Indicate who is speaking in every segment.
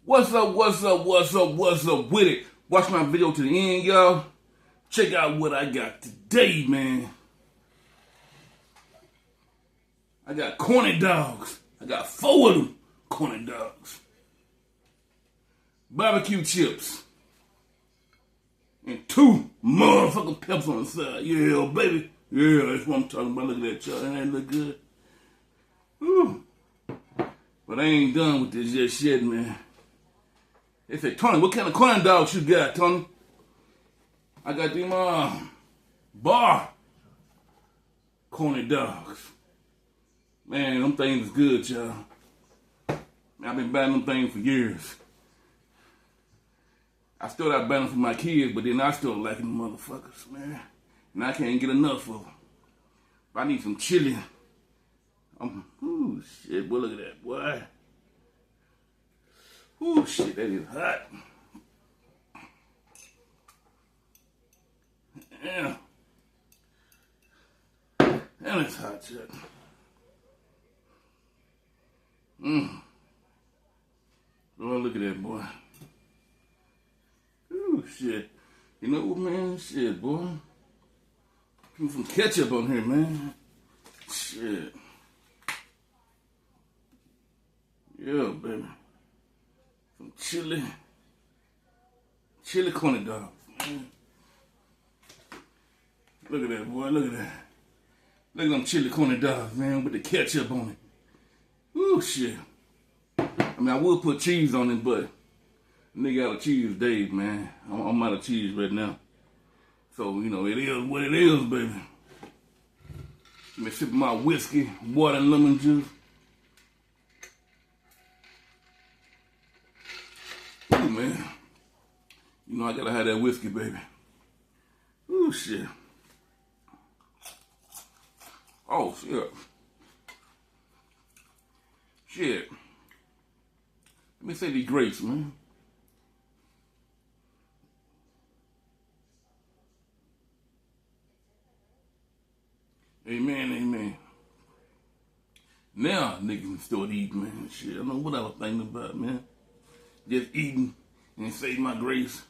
Speaker 1: What's up with it? Watch my video to the end, y'all. Check out what I got today, man. I got corny dogs. I got 4 of them corny dogs. Barbecue chips. And 2 motherfucking peppers on the side. Yeah, baby. Yeah, that's what I'm talking about. Look at that, y'all. That ain't look good. Whew. But I ain't done with this yet shit, man. They say, Tony, what kind of corn dogs you got, Tony? I got them bar corny dogs. Man, them things is good, y'all. I've been buying them things for years. I still got buying them for my kids, but then I still liking them motherfuckers, man. And I can't get enough of them. If I need some chili. Ooh, shit, boy, look at that, boy. Ooh, shit, that is hot. Yeah. And it's hot, shit. Oh, look at that, boy. Ooh, shit. You know what, man? Shit, boy. Put some ketchup on here, man. Shit. Yeah, baby. Some chili corny dogs, man. Look at that, boy. Look at that. Look at them chili corny dogs, man, with the ketchup on it. Ooh, shit. I mean, I would put cheese on it, but nigga out of cheese days, man. I'm out of cheese right now. So, you know, it is what it is, baby. Let me sip my whiskey, water, and lemon juice. Ooh, man. You know I gotta have that whiskey, baby. Ooh, shit. Oh, shit. Shit. Let me say these grapes, man. Amen, amen. Now niggas can start eating, man. Shit, I don't know what I was thinking about, man. Just eating and save my grace.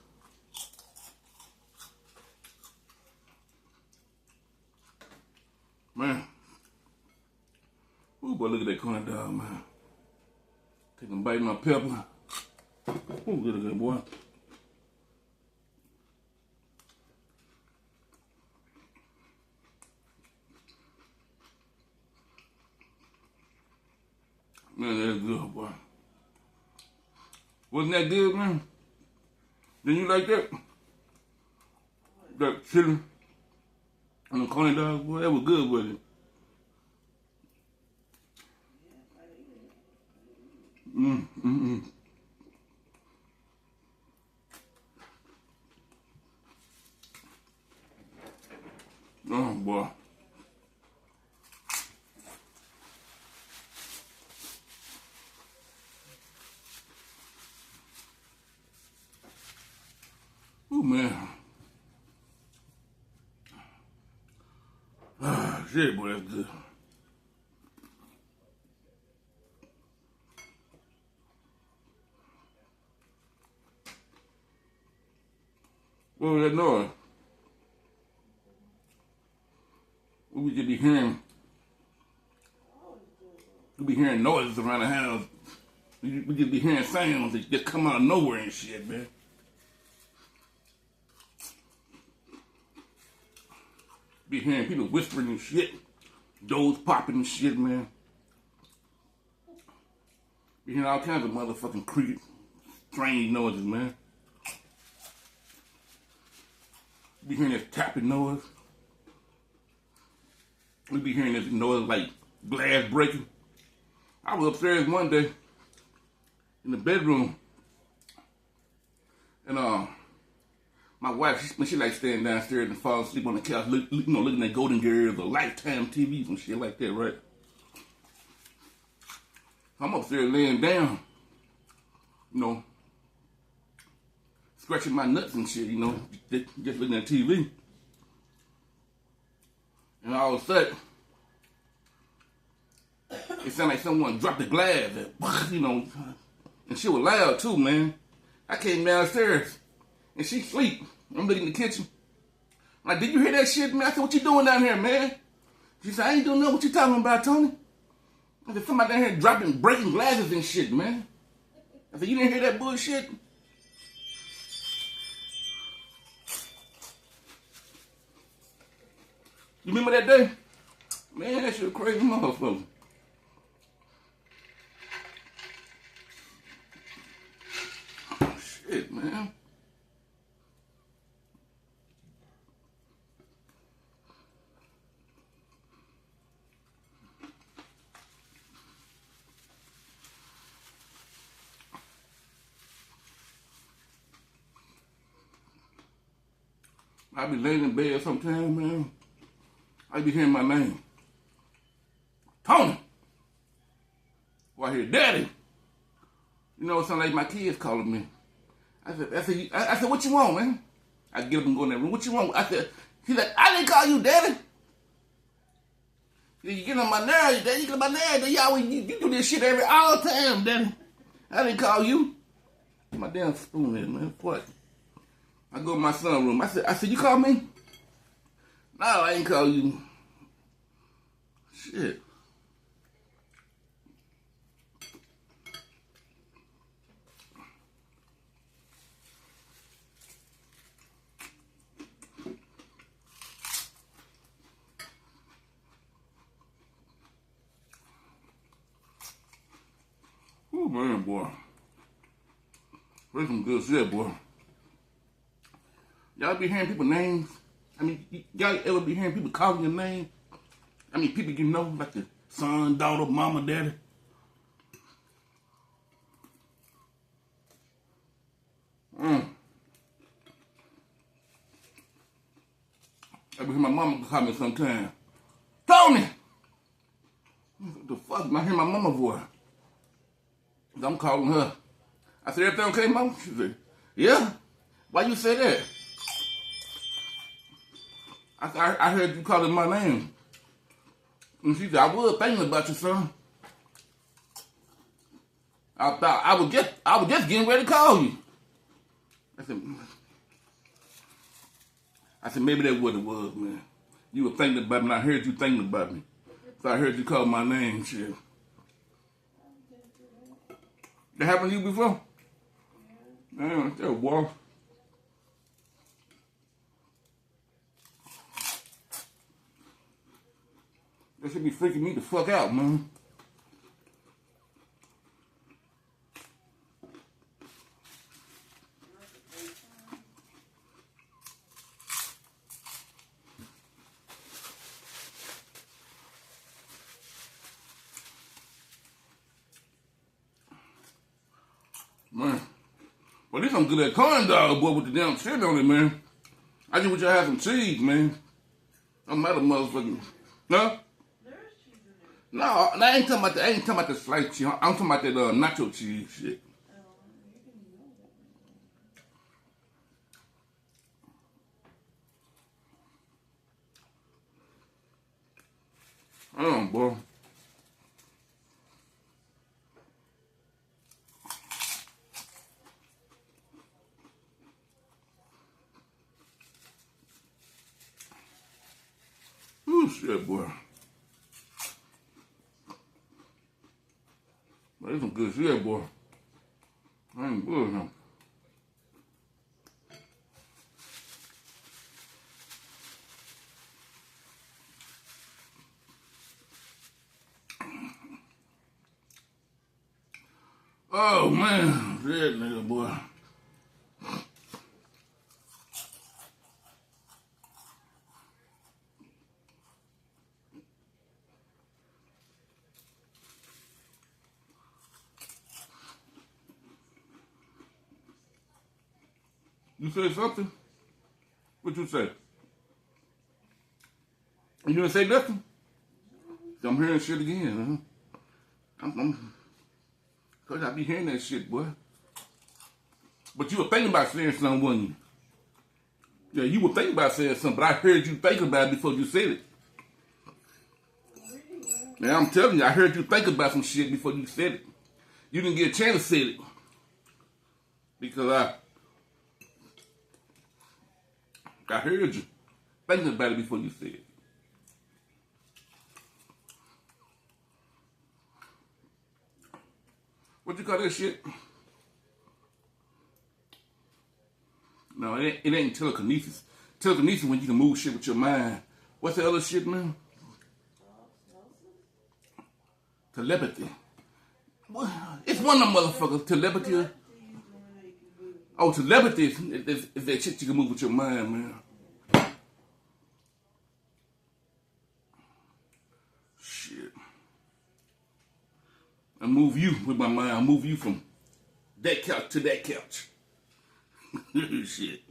Speaker 1: Man. Ooh, boy, look at that corn dog, man. Take a bite of my pepper. Ooh, look at that, boy. Man, that's good, boy. Wasn't that good, man? Didn't you like that? That chili and the corny dog, boy, that was good, wasn't it? Oh, boy. Oh, man. Ah, shit, boy, that's good. What was that noise? We just be hearing noises around the house. We just be hearing sounds that just come out of nowhere and shit, man. Be hearing people whispering and shit. Doors popping and shit, man. Be hearing all kinds of motherfucking creepy, strange noises, man. Be hearing this tapping noise. We be hearing this noise like glass breaking. I was upstairs one day in the bedroom, and my wife, she like staying downstairs and fall asleep on the couch, looking at Golden Girls or Lifetime TVs and shit like that, right? I'm upstairs laying down, scratching my nuts and shit, just looking at TV. And all of a sudden, it sounded like someone dropped the glass, And she was loud too, man. I came downstairs and she sleep. I'm looking in the kitchen. I'm like, did you hear that shit, man? I said, what you doing down here, man? She said, I ain't doing nothing. What you talking about, Tony? I said, somebody down here dropping, breaking glasses and shit, man. I said, you didn't hear that bullshit? You remember that day? Man, that shit crazy motherfucker. Shit, man. I be laying in bed sometimes, man. I be hearing my name. Tony. Or I hear Daddy. You know, it sounds like my kids calling me. I said, what you want, man? I get up and go in that room. What you want? I said, he's like, I didn't call you Daddy. You get on my nerves, Daddy. You get on my nerves. You do this shit all the time, Daddy. I didn't call you. Get my damn spoon in, man. What? I go in my son's room. I said, you called me? No, I ain't call you. Shit. Oh man, boy. That's some good shit, boy. Y'all be hearing people's names? I mean, y'all ever be hearing people calling your name? I mean, people you know, like the son, daughter, mama, daddy. I be hearing my mama call me sometimes. Tony! What the fuck? I hear my mama voice. I'm calling her. I said, everything okay, mama? She said, yeah. Why you say that? I heard you calling my name. And she said, I was thinking about you, son. I was just getting ready to call you. I said, maybe that's what it was, man. You were thinking about me, and I heard you thinking about me. So I heard you call my name, shit. That happened to you before? Yeah. Damn, that was. That should be freaking me the fuck out, man. Man. Well, this some good at corn dog, boy, with the damn shit on it, man. I just wish I had some cheese, man. I'm not a motherfucking. No? No, I ain't talking about I ain't talking about the sliced cheese. I'm talking about that nacho cheese shit. Boy. Ooh, shit, boy. That's some good shit, boy. I ain't good, huh? Oh, man. That nigga, boy. You say something? What you say? You didn't say nothing? I'm hearing shit again, huh? Cause I be hearing that shit, boy. But you were thinking about saying something, wasn't you? Yeah, you were thinking about saying something, but I heard you think about it before you said it. Now I'm telling you, I heard you think about some shit before you said it. You didn't get a chance to say it. because I heard you thinking about it before you said it. What you call that shit? No, it ain't telekinesis. Telekinesis when you can move shit with your mind. What's the other shit, man? Telepathy. What? It's one of them motherfuckers. Telepathy. Oh, telepathy is that shit you can move with your mind, man. Shit. I move you with my mind. I move you from that couch to that couch. Shit.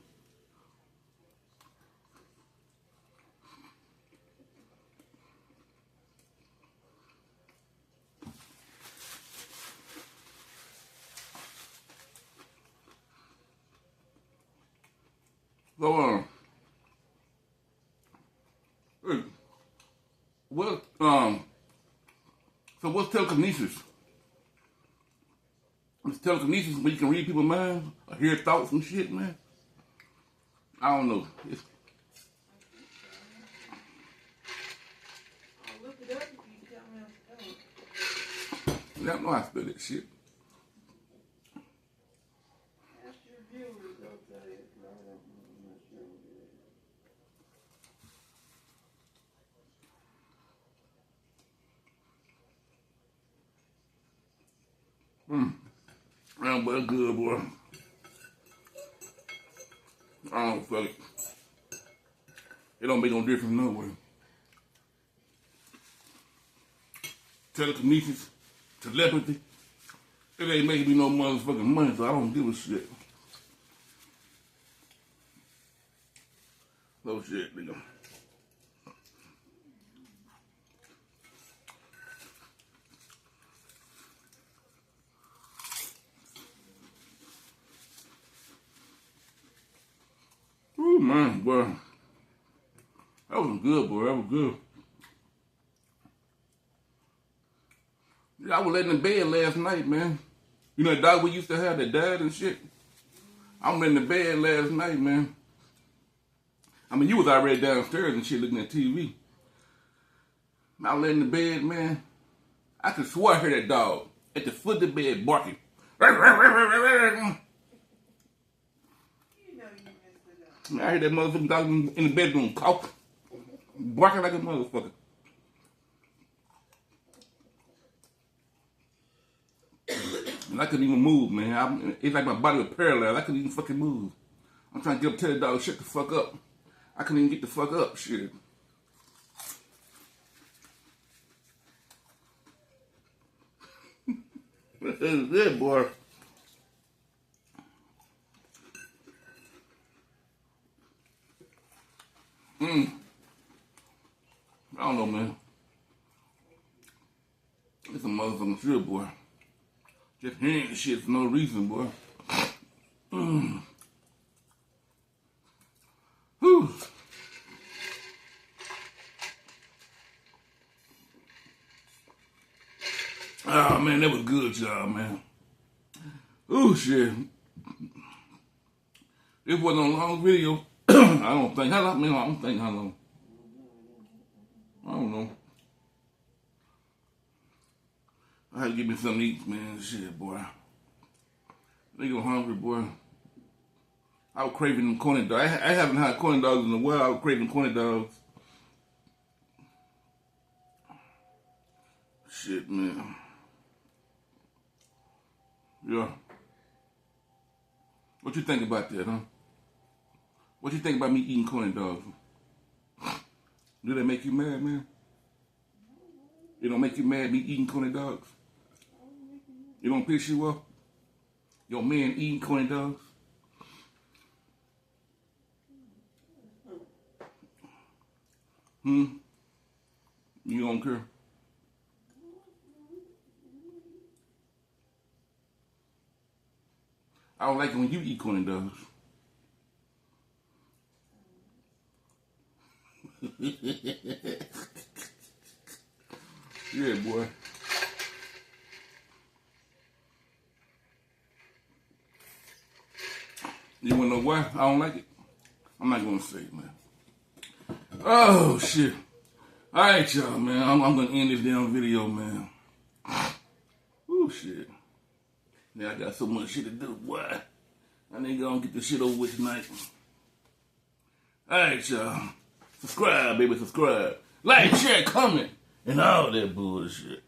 Speaker 1: So, so what's telekinesis? It's telekinesis where you can read people's minds or hear thoughts and shit, man. I don't know.
Speaker 2: I'll look it up if you tell me how to do it.
Speaker 1: I don't know how to spell that shit.
Speaker 2: Ask your viewers, they'll tell you. I'm not sure what it is.
Speaker 1: Man, but good, boy. I don't fuck it. It don't make no difference nowhere. Telekinesis, telepathy, it ain't making me no motherfucking money, so I don't give a shit. No shit, nigga. Ooh, man, boy. That was good, boy. That was good. Yeah, I was laying in bed last night, man. You know that dog we used to have that died and shit? I was laying in bed last night, man. I mean, you was already downstairs and shit looking at TV. I was laying in the bed, man. I could swear I heard that dog at the foot of the bed barking.
Speaker 2: You know you messed it up.
Speaker 1: I heard that motherfucking dog in the bedroom coughing, barking like a motherfucker. And I couldn't even move, man. It's like my body was paralyzed. I couldn't even fucking move. I'm trying to get up, tell the dog, shut the fuck up. I couldn't even get the fuck up, shit. This is good, boy. I don't know, man. It's a motherfucking shit, boy. Just hearing this shit for no reason, boy. Whew. Oh, man, that was good, y'all, man. Ooh, shit. It wasn't a long video. I don't think. How long? Man, I don't think how long. I don't know. I had to give me something to eat, man. Shit, boy. Nigga hungry, boy. I was craving them corny dogs. I haven't had corny dogs in a while. I was craving corny dogs. Shit, man. Yeah. What you think about that, huh? What you think about me eating corny dogs? Do that make you mad, man? It don't make you mad me eating corny dogs? It don't piss you off? Your man eating corny dogs? You don't care? I don't like it when you eat corny dogs. Yeah, boy. You wanna know why I don't like it? I'm not gonna say, man. Oh, shit. All right, y'all, man. I'm gonna end this damn video, man. Oh, shit. Now I got so much shit to do, boy. I need to go and get this shit over with tonight. All right, y'all. Subscribe, baby, subscribe. Like, share, comment, and all that bullshit.